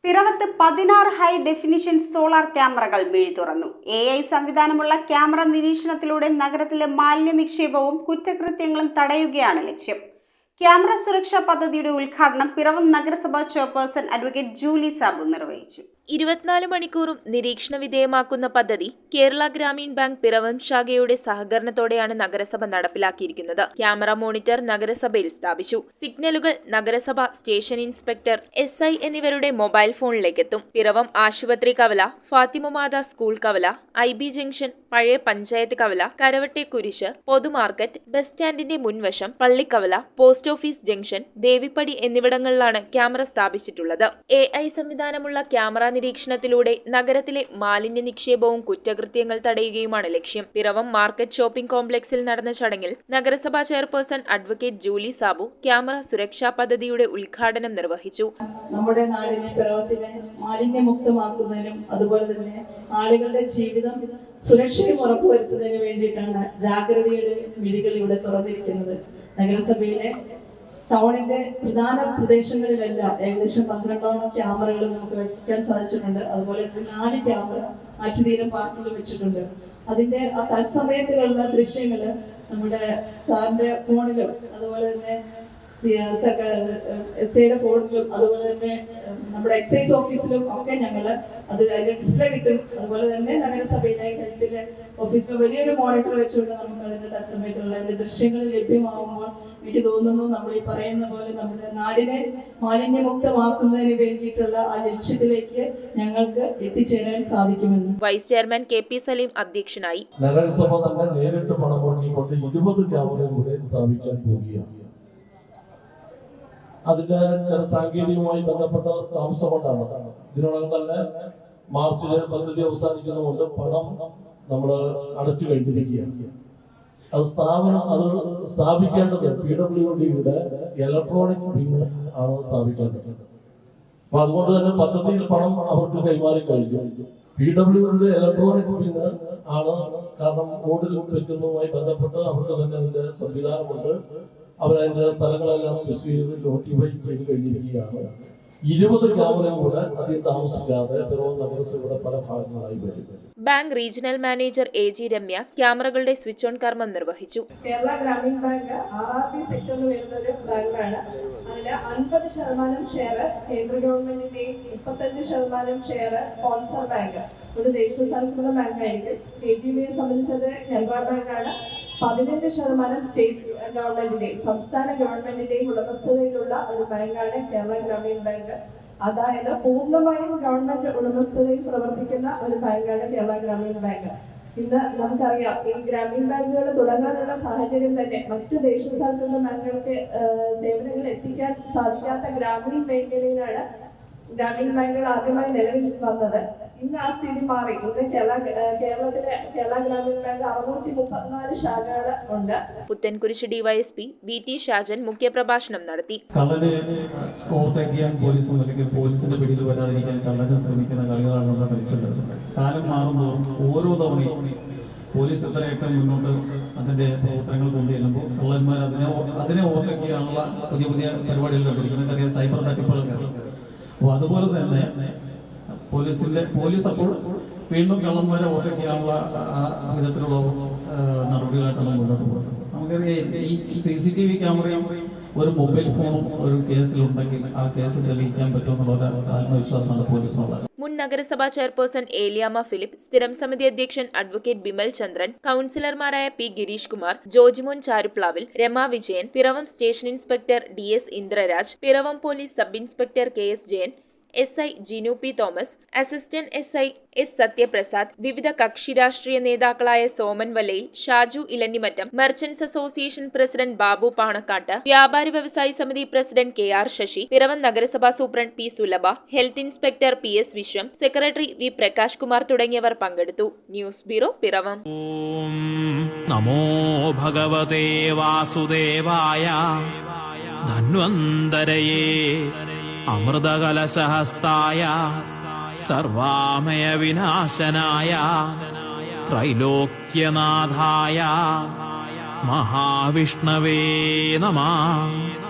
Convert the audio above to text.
പിറവത്ത് 16 high definition solar ക്യാമറകൾ മിഴി തുറന്നു. AI സംവിധാനമുള്ള camera നിരീക്ഷണത്തിലൂടെ നഗരത്തിലെ മാലിന്യ നിക്ഷേപവും കുറ്റകൃത്യങ്ങളും തടയുകയാണ് ലക്ഷ്യം. ക്യാമറ സുരക്ഷാ പദ്ധതിയുടെ ഉദ്ഘാടനം പിറവം നഗരസഭാ ചെയർപേഴ്സൺ അഡ്വക്കേറ്റ് ജൂലി സാബു നിർവഹിച്ചു. 24 മണിക്കൂറും നിരീക്ഷണ വിധേയമാക്കുന്ന പദ്ധതി കേരള ഗ്രാമീൺ ബാങ്ക് പിറവം ശാഖയുടെ സഹകരണത്തോടെയാണ് നഗരസഭ നടപ്പിലാക്കിയിരിക്കുന്നത്. ക്യാമറ മോണിറ്റർ നഗരസഭയിൽ സ്ഥാപിച്ചു. സിഗ്നലുകൾ നഗരസഭ സ്റ്റേഷൻ ഇൻസ്പെക്ടർ SI എന്നിവരുടെ മൊബൈൽ ഫോണിലേക്കെത്തും. പിറവം ആശുപത്രി കവല, ഫാത്തിമമാത സ്കൂൾ കവല, IB ജംഗ്ഷൻ, പഴയ പഞ്ചായത്ത് കവല, കരവട്ടെ കുരിശ്, പൊതുമാർക്കറ്റ്, ബസ് സ്റ്റാൻഡിന്റെ മുൻവശം, Pallikkavala, post office junction, Devippadi എന്നിവിടങ്ങളിലാണ് ക്യാമറ സ്ഥാപിച്ചിട്ടുള്ളത്. AI സംവിധാനമുള്ള ക്യാമറ നിരീക്ഷണത്തിലൂടെ നഗരത്തിലെ മാലിന്യ നിക്ഷേപവും കുറ്റകൃത്യങ്ങൾ തടയുകയുമാണ് ലക്ഷ്യം. പിറവം മാർക്കറ്റ് ഷോപ്പിംഗ് കോംപ്ലക്സിൽ നടന്ന ചടങ്ങിൽ നഗരസഭാ chairperson advocate Julie Sabu camera സുരക്ഷാ പദ്ധതിയുടെ ഉദ്ഘാടനം നിർവഹിച്ചു. നമ്മുടെ നാടിനെ പിറവത്തിനെ മാലിന്യമുക്തമാക്കുന്നതിനും അതുപോലെ തന്നെ ആളുകളുടെ ജീവിതം സുരക്ഷയും ഉറപ്പുവരുത്തുന്നതിന് വേണ്ടിയിട്ടാണ് ജാഗ്രതയുടെ മിഴികൾ ഇവിടെ തുറന്നിരിക്കുന്നത്. നഗരസഭയിലെ ടൗണിന്റെ പ്രധാന പ്രദേശങ്ങളിലെല്ലാം ഏകദേശം 12ഓളം ക്യാമറകൾ നമുക്ക് വയ്ക്കാൻ സാധിച്ചിട്ടുണ്ട്. അതുപോലെ 4 ക്യാമറ ആറ്റുതീരം പാർക്കിൽ വെച്ചിട്ടുണ്ട്. അതിന്റെ ആ തത്സമയത്തിലുള്ള ദൃശ്യങ്ങൾ നമ്മുടെ സാറിന്റെ ഫോണിലും അതുപോലെ തന്നെ SIയുടെ ഫോണിലും അതുപോലെ തന്നെ നമ്മുടെ എക്സൈസ് ഓഫീസിലും ഒക്കെ ഞങ്ങൾ അതിന്റെ ഡിസ്പ്ലേ കിട്ടും. അതുപോലെ തന്നെ നഗരസഭയിലെ ഹെൽത്തിലെ ഓഫീസിലും വലിയൊരു മോണിറ്റർ വെച്ചുകൊണ്ട് നമുക്ക് അതിന്റെ തത്സമയത്തിലുള്ള അതിന്റെ ദൃശ്യങ്ങൾ ലഭ്യമാകുമ്പോൾ എനിക്ക് തോന്നുന്നു നമ്മൾ ഈ പറയുന്ന പോലെ നമ്മുടെ നാടിനെ മാലിന്യമുക്തമാക്കുന്നതിന് വേണ്ടിയിട്ടുള്ള ആ ലക്ഷ്യത്തിലേക്ക് ഞങ്ങൾക്ക് എത്തിച്ചേരാൻ സാധിക്കുമെന്ന് വൈസ് ചെയർമാൻ KP സലീം അധ്യക്ഷനായി. നഗരസഭ തന്നെ നേരിട്ട് പണം മുടക്കിക്കൊണ്ട് 20 ക്യാമറ കൂടെ സ്ഥാപിക്കാൻ പോവുകയാണ്. അതിന്റെ സാങ്കേതികമായി ബന്ധപ്പെട്ട താമസം കൊണ്ടാണ്. ഇതിനോടകം തന്നെ മാർച്ചിൽ പദ്ധതി അവസാനിക്കുന്നതുകൊണ്ട് പണം നമ്മൾ അടച്ചു കഴിഞ്ഞിരിക്കുകയാണ്. അത് സ്ഥാപിക്കേണ്ടത് PWDയുടെ ഇലക്ട്രോണിക് വിങ് ആണ് സ്ഥാപിക്കേണ്ടത്. അപ്പൊ അതുകൊണ്ട് തന്നെ പദ്ധതിയിൽ പണം അവർക്ക് കൈമാറി കഴിഞ്ഞു. PWDയുടെ ഇലക്ട്രോണിക് വിങ് ആണ്. കാരണം റോഡിൽ വെക്കുന്നതുമായി ബന്ധപ്പെട്ട് അവർക്ക് തന്നെ അതിന്റെ സംവിധാനമുണ്ട്. അവരതിന്റെ സ്ഥലങ്ങളെല്ലാം സ്പെസിഫൈ ചെയ്ത് നോട്ടിഫൈ ചെയ്ത് കഴിഞ്ഞിരിക്കുകയാണ്. 20 ക്യാമറ കൂടെ അധികം താമസിക്കാതെ പിറവം നഗരസഭയുടെ പല ഭാഗങ്ങളായി വരും. Bank regional manager AG Ramya ക്യാമറകളുടെ സ്വിച്ച് ഓൺ കർമ്മം നിർവഹിച്ചു. കേരള ഗ്രാമീൺ ബാങ്ക് RRP സെക്ടറിൽ വരുന്ന ഒരു ബാങ്കാണ്. അതിൽ 50% ഷെയർ കേന്ദ്ര ഗവൺമെന്റിന്റെയും 35% ഷെയർ സ്പോൺസർ ബാങ്ക് ഒരു ദേശസാൽകൃത ബാങ്കായിരിക്കും. KGBയെ സംബന്ധിച്ചത് കാനറ ബാങ്കാണ്. 15% സ്റ്റേറ്റ് ഗവൺമെന്റിന്റെയും സംസ്ഥാന ഗവൺമെന്റിന്റെയും ഉടമസ്ഥതയിലുള്ള ഒരു ബാങ്കാണ് കേരള ഗ്രാമീൺ ബാങ്ക്. അതായത് പൂർണ്ണമായും ഗവൺമെന്റ് ഉടമസ്ഥതയിൽ പ്രവർത്തിക്കുന്ന ഒരു ബാങ്കാണ് കേരള ഗ്രാമീൺ ബാങ്ക്. ഇന്ന് നമുക്കറിയാം, ഈ ഗ്രാമീൺ ബാങ്കുകൾ തുടങ്ങാനുള്ള സാഹചര്യം തന്നെ മറ്റു ദേശസാൽകൃത ബാങ്കുകൾക്ക് സേവനങ്ങൾ എത്തിക്കാൻ സാധിക്കാത്ത ഗ്രാമീൺ മേഖലയിലാണ് ഗ്രാമീൺ ബാങ്കുകൾ ആദ്യമായി നിലവിൽ വന്നത്. ഇന്ന് ആ സ്ഥിതി മാറി. ഇന്ന് കേരളത്തിലെ കേരള ഗ്രാമീൺ ബാങ്ക് 634 ശാഖകൾ ഉണ്ട്. പുത്തൻകുരിശ് DYSP BT ഷാജൻ മുഖ്യപ്രഭാഷണം നടത്തി. കള്ളനെ ഓവർടേക്ക് ചെയ്യാൻ പോലീസും അല്ലെങ്കിൽ പോലീസിന്റെ പിടിയിൽ വരാതിരിക്കാൻ കള്ളനെ ശ്രമിക്കുന്ന കളികളാണ് നമ്മൾ കളിച്ചുള്ളത്. കാലം മാറുമ്പോൾ ഓരോ തവണയും പോലീസ് എത്രയൊക്കെ മുന്നോട്ട് അതിന്റെ പ്രവർത്തനങ്ങൾ കൊണ്ടുചെല്ലുമ്പോൾ കള്ളന്മാർ അതിനെ ഓവർടേക്ക് ചെയ്യാനുള്ള പുതിയ പരിപാടികൾ കണ്ടിരിക്കുന്നത്. അറിയാം, സൈബർ തട്ടിപ്പുകളൊക്കെ. അപ്പോൾ അതുപോലെ തന്നെ പോലീസ് അപ്പോൾ വീണ്ടും കള്ളന്മാരെ ഓവർടേക്ക് ചെയ്യാനുള്ള വിധത്തിലുള്ള നടപടികളായിട്ടാണ് മുന്നോട്ട് പോകുന്നത്. നമുക്കറിയാം, ഈ CCTV ക്യാമറയും ഒരു മൊബൈൽ ഫോണും ഒരു കേസിലുണ്ടെങ്കിൽ ആ കേസ് തെളിയിക്കാൻ പറ്റുമെന്നുള്ള ആത്മവിശ്വാസമാണ് പോലീസിനുള്ളത്. മുൻ നഗരസഭാ ചെയർപേഴ്സൺ ഏലിയാമ്മ ഫിലിപ്പ്, സ്ഥിരം സമിതി അധ്യക്ഷൻ അഡ്വക്കേറ്റ് ബിമൽ ചന്ദ്രൻ, കൗൺസിലർമാരായ P Girish Kumar, Jojimon Charuplavil, Rama Vijayan, Piravom station inspector DS Indraraj, Piravom police sub inspector KS Jayan, SI Jinu P Thomas, assistant SI S Sathyaprasad, വിവിധ കക്ഷി രാഷ്ട്രീയ നേതാക്കളായ Soman Valayil, Shaju Elanjimattam, merchants association president Babu Panakkattu, വ്യാപാരി വ്യവസായി സമിതി പ്രസിഡന്റ് KR ശശി, പിറവം നഗരസഭാ superintendent P Sulabha, health inspector PS Viswam, secretary V Prakash Kumar തുടങ്ങിയവർ പങ്കെടുത്തു. News bureau Piravom. നമോ ഭഗവതേ വാസുദേവായ ധന്വന്തരയേ അമൃതകലശഹസ്തായ സർവാമയ വിനാശനായ ത്രൈലോക്യനാഥായ മഹാവിഷ്ണവേ നമഃ.